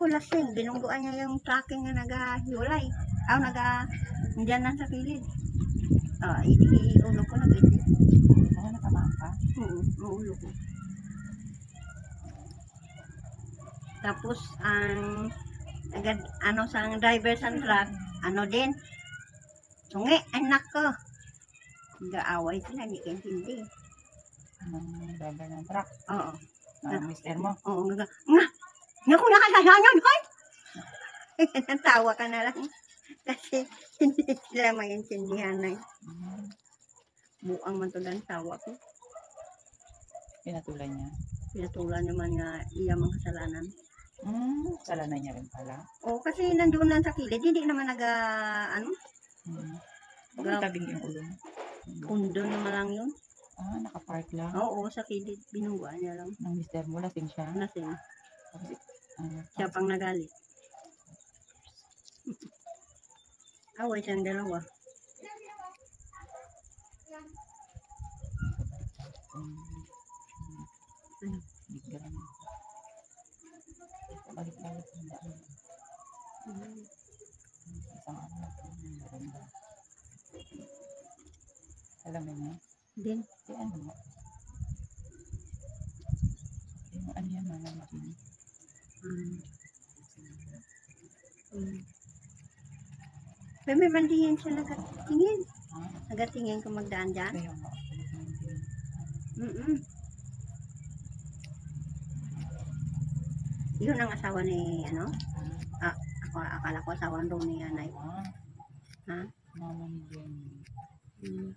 ako lasing. Binungguan niya yung tracking na nag-hiwalay. Nandiyan lang sa kilid. Ulo ko nag-iti. Natamaan ka? Oo, ulo ko. Tapos, sa driver sa truck, din, sungi, anak ko. Nag-aaway sila, hindi ka hindi. Driver ng truck? Oo. Mister mo? Oo, nga kung nakasasanyan, hoy! Natawa ka na lang. Kasi hindi sila maintindihan na yun. Buang man to lang tawa ko. Pinatulan niya? Pinatulan naman nga iya mga kasalanan. Kasalanan niya rin pala? Oo, kasi nandoon lang sa kilid. Hindi naman Tabing yung ulo mo? Pundo naman lang yun. Nakapark lang? Oo, sa kilid. Binungguan niya lang. Ng mister mo, lasing siya? Lasing. Siya pang nagalit. Away siyang dalawa. Balik-balik ang daan. Isang alam mo niya? Din. Ano mo? Ano yan, Mama Regina? May bandingin siya nagatingin. Nagatingin kung magdaan dyan. Yun ang asawa ni akala ko asawa doon ni Anay. Ha? Mama Regina.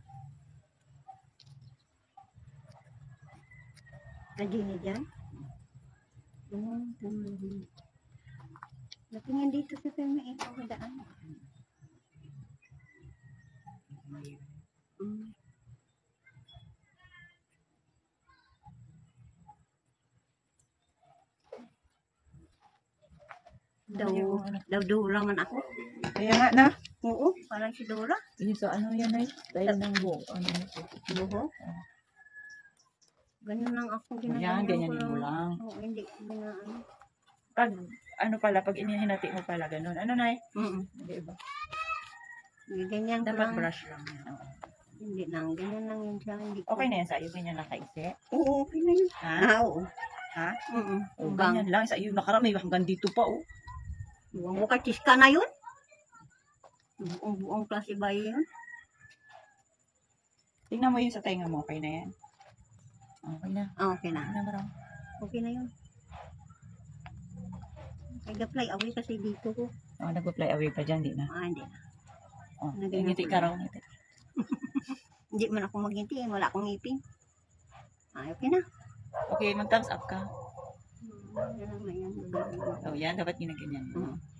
Adini dyan? Natingin dito sa PMA ikaw kadaan. Daw Dora man ako. Kaya nga na. Oo, parang si Dora. So ano yan ay? Dahil ng buhok. Buhok? Ganyan lang ako ginagawa. Yan, ganyanin mo lang. Oo, hindi. Pag pag inihinati mo pala ganun. Ano na eh? Hindi ba? Ganyan ko dapat lang. brush lang yan. Hindi lang, ganyan lang yun siya. Okay na yan sa'yo, ganyan nakaisi? Oo, okay na yun. Oo. Ha? Ganyan lang sa'yo, nakarami hanggang dito pa Buwang bukatis ka na yun. Buong klase ba yun? Tingnan mo yun sa tenga mo, okay na yan? Okay na. Okay na. Okay na yun. Nag-apply away kasi dito ko. Nag-apply away pa dyan, di na? Hindi na. Ngiti ka raw. Hindi man ako maginti, wala akong ngipin. Okay na. Okay, mag-thumbs up ka. Yan, dapat ginaganyan.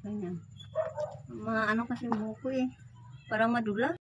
Ganyan. Ano kasi buko eh. Parang madula.